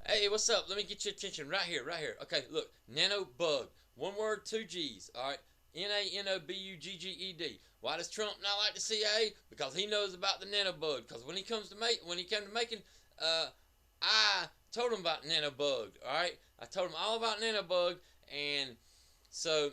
Hey, what's up? Let me get your attention right here, right here. Okay, look, nanobugged. One word, two G's. All right, nanobugged. Why does Trump not like the CIA? Because he knows about the nanobug. Because when he came to making, uh, I told him about nanobugged. All right, I told him all about nanobug, and so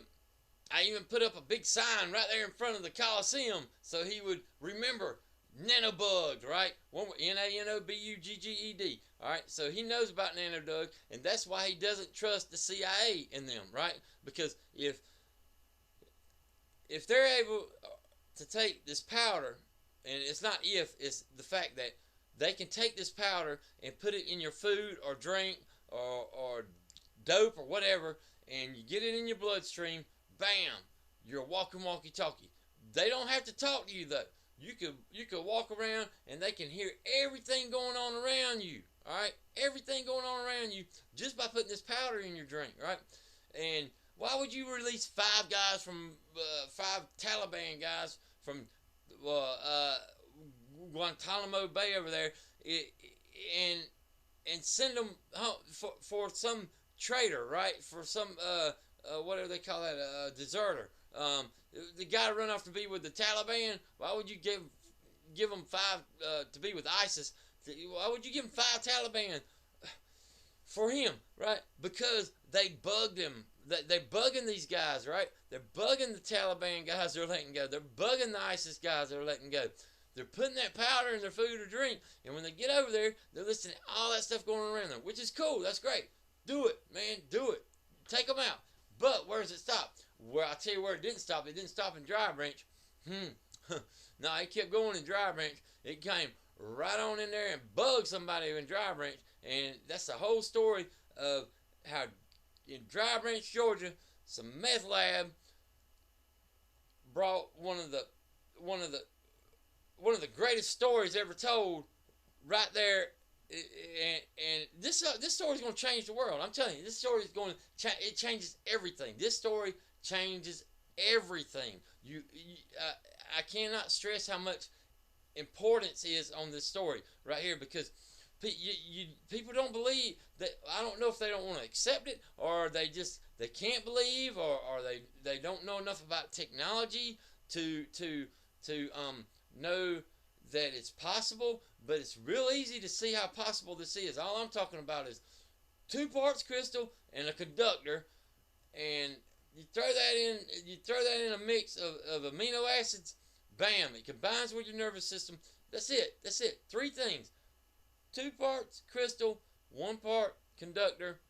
I even put up a big sign right there in front of the Coliseum so he would remember nanobugged, right? nanobugged. All right, so he knows about nanodug, and that's why he doesn't trust the CIA in them, right? Because if they're able to take this powder, and it's not if, it's the fact that they can take this powder and put it in your food or drink or dope or whatever, and you get it in your bloodstream, bam, you're a walking walkie-talkie. They don't have to talk to you though. You could walk around and they can hear everything going on around you. All right, everything going on around you just by putting this powder in your drink, right? And why would you release five Taliban guys from Guantanamo Bay over there, and send them home for some traitor, right? For some whatever they call that, deserter. The guy run off to be with the Taliban. Why would you give him five to be with ISIS? Why would you give him five Taliban for him, right? Because they bugged him. They're bugging these guys, right? They're bugging the Taliban guys they're letting go. They're bugging the ISIS guys they're letting go. They're putting that powder in their food or drink, and when they get over there, they're listening to all that stuff going on around them, which is cool. That's great. Do it, man. Do it. Take them out. But where does it stop? Well, I'll tell you where it didn't stop. It didn't stop in Dry Branch. No, it kept going in Dry Branch. It came right on in there and bugged somebody in Dry Branch, and that's the whole story of how in Dry Branch, Georgia, some meth lab brought one of the greatest stories ever told right there. And this story is going to change the world. I'm telling you, this story is going to it changes everything. This story changes everything. I cannot stress how much importance is on this story right here, because people don't believe that. I don't know if they don't want to accept it, or they can't believe, or they don't know enough about technology to know that it's possible. But it's real easy to see how possible this is. All I'm talking about is two parts crystal and a conductor, and you throw that in a mix of amino acids. Bam! It combines with your nervous system. That's it. That's it. Three things: two parts crystal, one part conductor,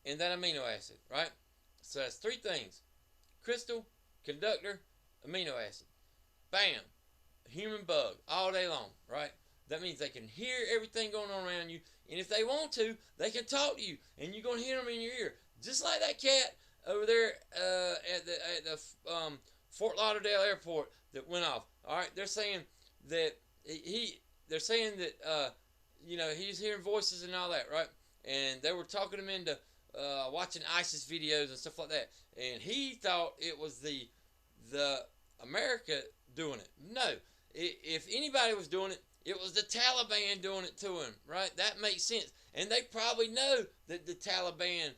and that amino acid. Right? So that's three things: crystal, conductor, amino acid. Bam! Human bug all day long. Right? That means they can hear everything going on around you, and if they want to, they can talk to you, and you're gonna hear them in your ear, just like that cat over there at the Fort Lauderdale Airport that went off. All right, they're saying that he's hearing voices and all that, right? And they were talking him into watching ISIS videos and stuff like that, and he thought it was the America doing it. No, if anybody was doing it, it was the Taliban doing it to him, right? That makes sense, and they probably know that the Taliban.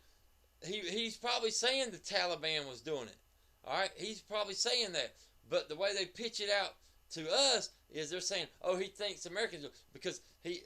He's probably saying the Taliban was doing it. All right, he's probably saying that, but the way they pitch it out to us is they're saying, "Oh, he thinks Americans," because they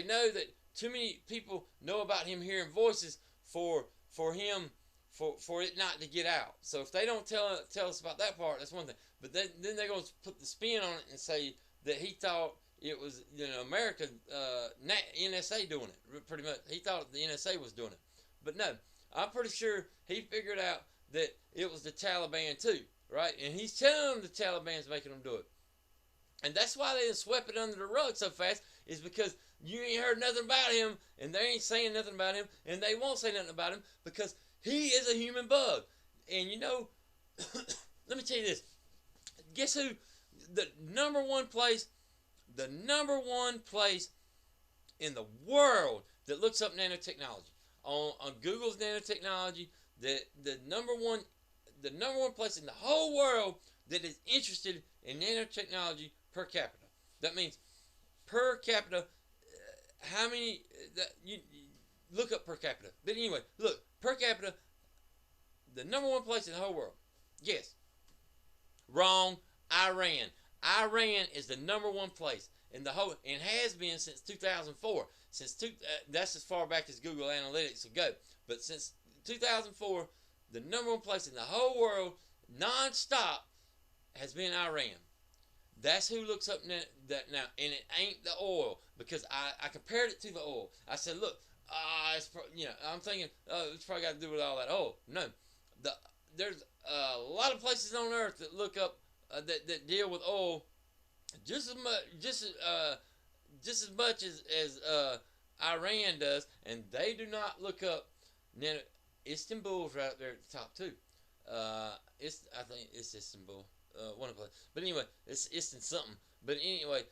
know that too many people know about him hearing voices for him for it not to get out. So if they don't tell us about that part, that's one thing. But then they're going to put the spin on it and say that he thought it was America, NSA doing it. Pretty much, he thought the NSA was doing it, but no. I'm pretty sure he figured out that it was the Taliban too, right? And he's telling them the Taliban's making them do it. And that's why they swept it under the rug so fast, is because you ain't heard nothing about him, and they ain't saying nothing about him, and they won't say nothing about him because he is a human bug. And let me tell you this. Guess who? The number one place in the world that looks up nanotechnology. On Google's nanotechnology, the number one place in the whole world that is interested in nanotechnology per capita. That means per capita, how many you look up per capita. But anyway, look, per capita, the number one place in the whole world. Yes. Wrong. Iran. Iran is the number one place in the whole, and has been since 2004. That's as far back as Google Analytics will go. But since 2004, the number one place in the whole world, non-stop, has been Iran. That's who looks up that now, and it ain't the oil, because I compared it to the oil. I said, look, I'm thinking, it's probably got to do with all that oil. No, there's a lot of places on Earth that look up that deal with oil just as much as Iran does, and they do not look up nano. Istanbul's right there at the top too. I think it's Istanbul. One of the places. But anyway, it's in something. But anyway,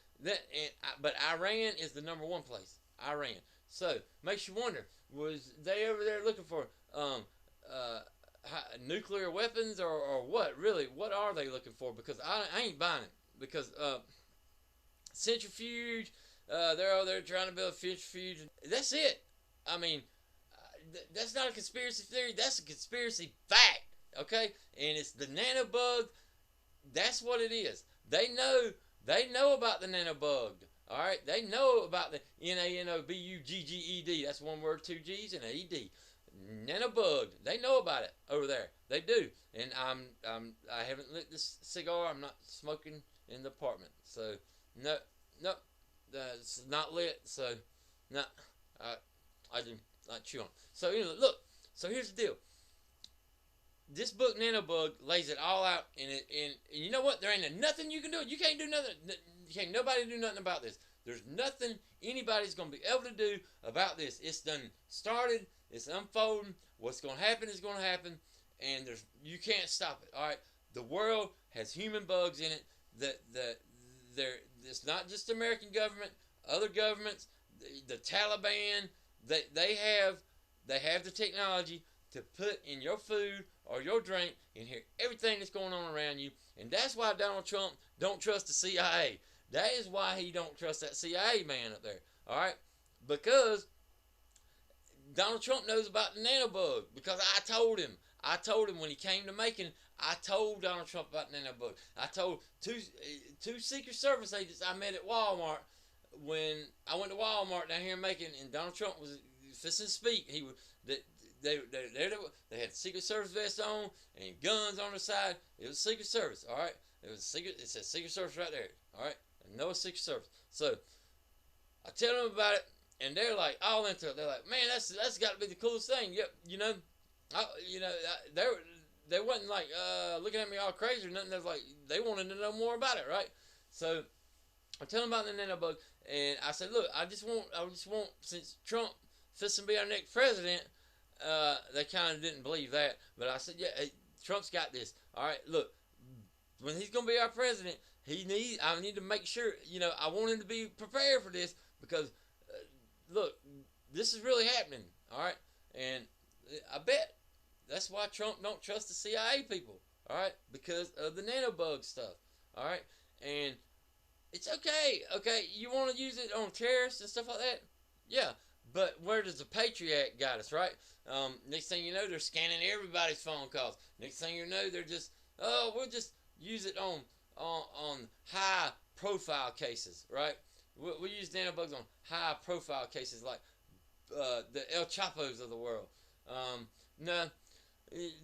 but Iran is the number one place. Iran. So makes you wonder: was they over there looking for nuclear weapons or what? Really, what are they looking for? Because I ain't buying it. Because centrifuge, they're over there trying to build a centrifuge. That's it. I mean, that's not a conspiracy theory. That's a conspiracy fact. Okay, and it's the nanobugged. That's what it is. They know about the nanobugged. All right, they know about the nanobugged. That's one word, two G's and an ed. Nanobugged. They know about it over there. They do. And I haven't lit this cigar. I'm not smoking in the apartment. So no, it's not lit. So no, I do not chew on. So look. So here's the deal. This book, Nanobug, lays it all out, and you know what? There ain't nothing you can do. You can't do nothing. You can't nobody do nothing about this. There's nothing anybody's gonna be able to do about this. It's done started. It's unfolding. What's gonna happen is gonna happen, and you can't stop it. All right. The world has human bugs in it. It's not just the American government. Other governments, the Taliban, they have the technology to put in your food or your drink and hear everything that's going on around you. And that's why Donald Trump don't trust the CIA. That is why he don't trust that CIA man up there. All right? Because Donald Trump knows about the nanobug. Because I told him when he came to Macon, I told Donald Trump about the nanobug. I told two Secret Service agents I met at Walmart when I went to Walmart down here in Macon, and Donald Trump was fixing to speak. They had Secret Service vests on and guns on the side. It was Secret Service, all right. It said Secret Service right there, all right. And no Secret Service. So I tell them about it, and they're like all into it. They're like, man, that's got to be the coolest thing. Yep, they wasn't like looking at me all crazy or nothing. They was like, they wanted to know more about it, right? So I tell them about the nanobug, and I said, look, I just want since Trump fixing to be our next president. They kind of didn't believe that, but I said, yeah, hey, Trump's got this. All right, look, when he's gonna be our president, I need to make sure, I want him to be prepared for this, because look, this is really happening. All right, and I bet that's why Trump don't trust the CIA people. All right, because of the nanobug stuff. All right, and it's okay. Okay, you want to use it on terrorists and stuff like that? Yeah. But where does the Patriot Act got us, right? Next thing you know, they're scanning everybody's phone calls. Next thing you know, they're just, we'll just use it on high profile cases, right? We'll use nanobugs on high profile cases like the El Chapos of the world. No,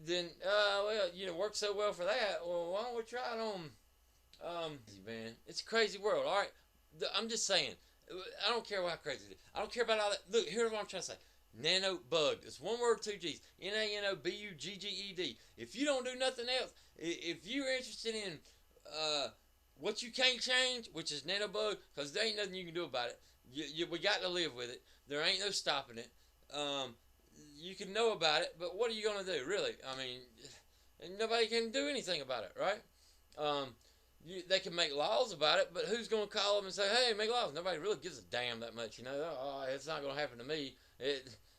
then worked so well for that. Well, why don't we try it on? Man, it's a crazy world. All right, I'm just saying. I don't care how crazy it is. I don't care about all that. Look, here's what I'm trying to say. Nanobugged. It's one word, two G's. nanobugged. If you don't do nothing else, if you're interested in what you can't change, which is nanobug, because there ain't nothing you can do about it. We got to live with it. There ain't no stopping it. You can know about it, but what are you going to do, really? I mean, nobody can do anything about it, right? They can make laws about it, but who's going to call them and say, hey, make laws? Nobody really gives a damn that much, Oh, it's not going to happen to me.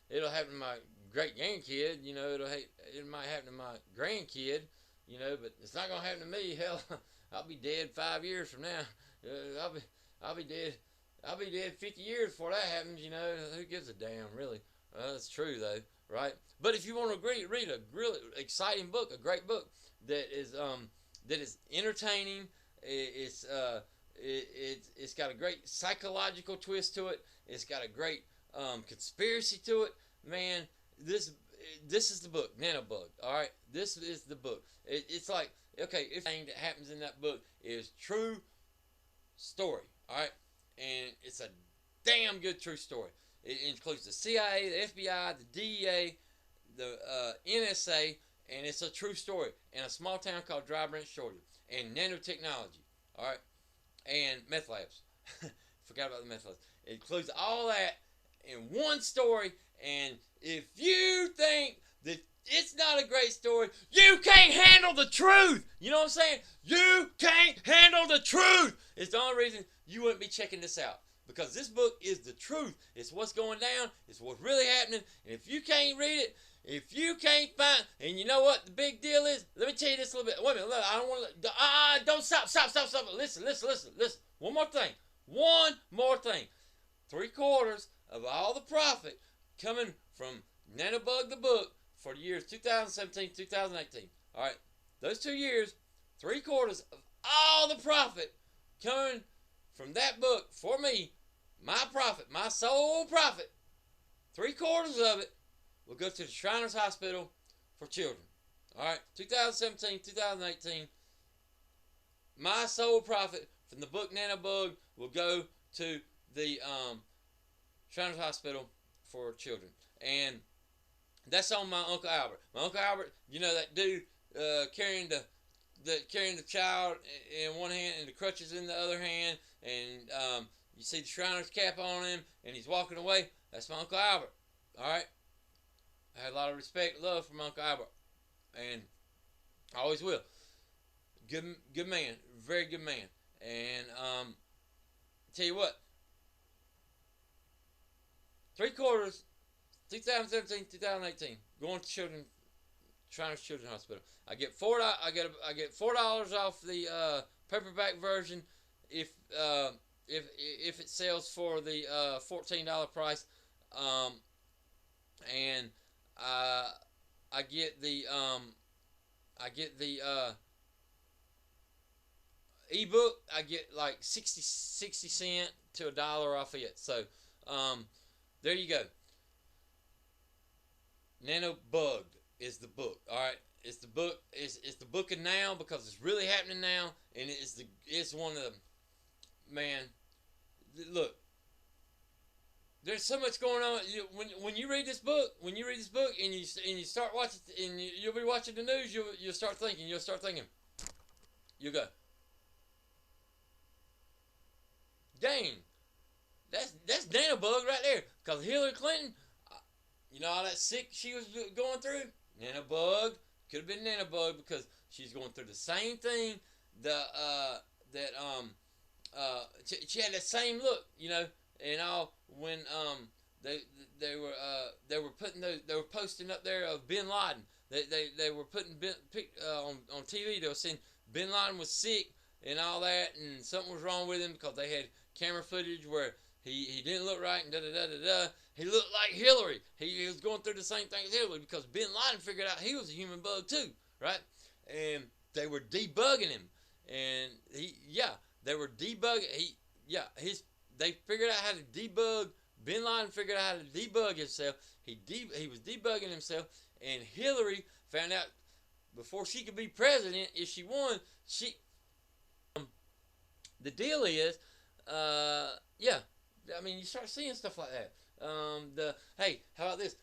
It'll happen to my great grandkid, it might happen to my grandkid, but it's not going to happen to me. Hell, I'll be dead 5 years from now. I'll be dead I'll be dead 50 years before that happens. Who gives a damn, really? That's true though, right? But if you want to read a really exciting book, a great book that is entertaining, it's got a great psychological twist to it. It's got a great conspiracy to it. Man, this this is the book, Nanobug. All right, this is the book. It's like, okay, if anything that happens in that book is true story. All right, and it's a damn good true story. It includes the CIA, the FBI, the DEA, the NSA, and it's a true story in a small town called Dry Branch, Georgia, and nanotechnology. All right, and meth labs. Forgot about the meth labs. It includes all that in one story. And if you think that it's not a great story, you can't handle the truth. You know what I'm saying? You can't handle the truth. It's the only reason you wouldn't be checking this out. Because this book is the truth. It's what's going down. It's what's really happening. And if you can't read it, if you can't find, and you know what the big deal is? Let me tell you this a little bit. Wait a minute. Look, I don't want to. Don't stop. Listen. One more thing. 3/4 of all the profit coming from Nanobug the book for the years 2017, 2018. All right, those 2 years, 3/4 of all the profit coming from that book for me, my profit, my sole profit, 3/4 of it will go to the Shriners Hospital for Children. All right, 2017, 2018. My sole profit from the book Nanobug will go to the Shriners Hospital for Children, and that's on my Uncle Albert. My Uncle Albert, that dude carrying the child in one hand and the crutches in the other hand, and you see the Shriners cap on him, and he's walking away. That's my Uncle Albert. All right, I had a lot of respect and love for my Uncle Albert, and I always will. Good man, very good man, and tell you what. 3/4, 2017, 2018, going to Shriners Children's Hospital. I get $4 off the paperback version if it sells for the $14 price, and I get the ebook. I get like 60 cent to $1 off it. So there you go. Nanobugged is the book. All right, it's the book. It's the book of now because it's really happening now, and it's one of them. Man, look, there's so much going on. When you read this book, and you start watching, and you'll be watching the news, you'll start thinking. You'll go, dang, that's Nanobug right there. Because Hillary Clinton, all that sick she was going through, Nanobug, could have been Nanobug because she's going through the same thing. She had that same look, and all when they were posting up there of Bin Laden. They were putting on TV. They were saying Bin Laden was sick and all that, and something was wrong with him because they had camera footage where he didn't look right and da. He looked like Hillary. He was going through the same thing as Hillary because Bin Laden figured out he was a human bug too, right? And they were debugging him, and they were debugging. They figured out how to debug. Bin Laden figured out how to debug himself. He was debugging himself, and Hillary found out before she could be president if she won. The deal is, I mean, you start seeing stuff like that. Hey, how about this?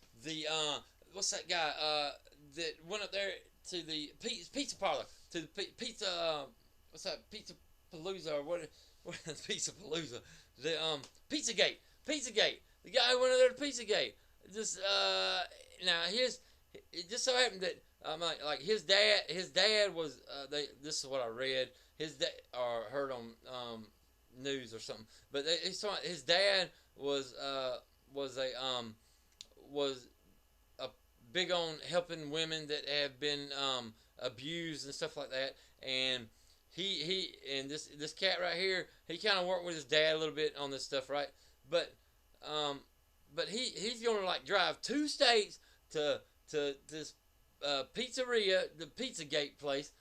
What's that guy that went up there to the pizza parlor, to the pizza? What's that? Pizza Palooza or what? Pizza Palooza. The Pizzagate. The guy who went over there to Pizzagate. Just now it just so happened that like his dad was this is what I read. His dad or heard on news or something. But his dad was a big on helping women that have been abused and stuff like that, and he and this cat right here, he kind of worked with his dad a little bit on this stuff, right? But um, but he's gonna like drive 2 states to this pizzeria, the Pizza Gate place,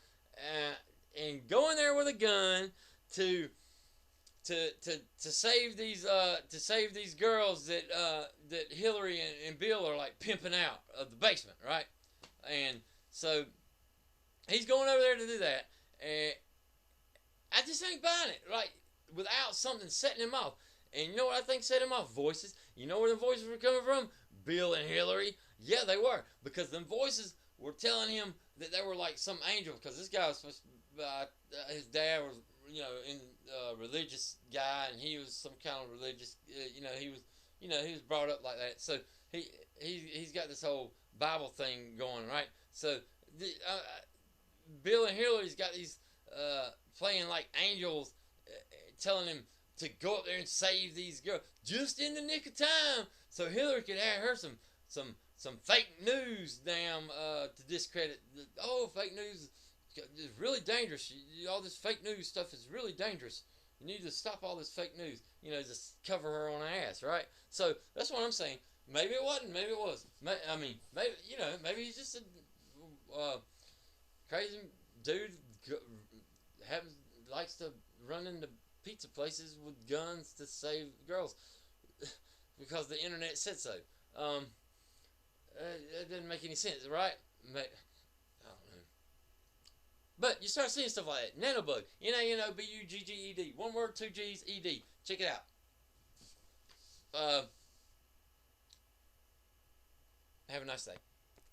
and go in there with a gun to to save these girls that Hillary and Bill are like pimping out of the basement, right? And so he's going over there to do that, and I just ain't buying it. Like without something setting him off. And you know what I think set him off? Voices. You know where the voices were coming from? Bill and Hillary. Yeah, they were, because them voices were telling him that they were like some angel. Because this guy was supposed to, his dad was in religious guy, and he was some kind of religious. He was brought up like that. So he's got this whole Bible thing going, right? So Bill and Hillary's got these playing like angels, telling him to go up there and save these girls just in the nick of time, so Hillary could have her some fake news, to discredit. Fake news is really dangerous. All this fake news stuff is really dangerous. You need to stop all this fake news. Just cover her on the ass, right? So that's what I'm saying. Maybe it wasn't. Maybe it was. I mean, maybe he's just a crazy dude. Likes to run into pizza places with guns to save girls because the internet said so. That doesn't make any sense, right? I don't know. But you start seeing stuff like that. Nanobugged. Nanobugged. One word, 2 G's, ED. Check it out. Have a nice day.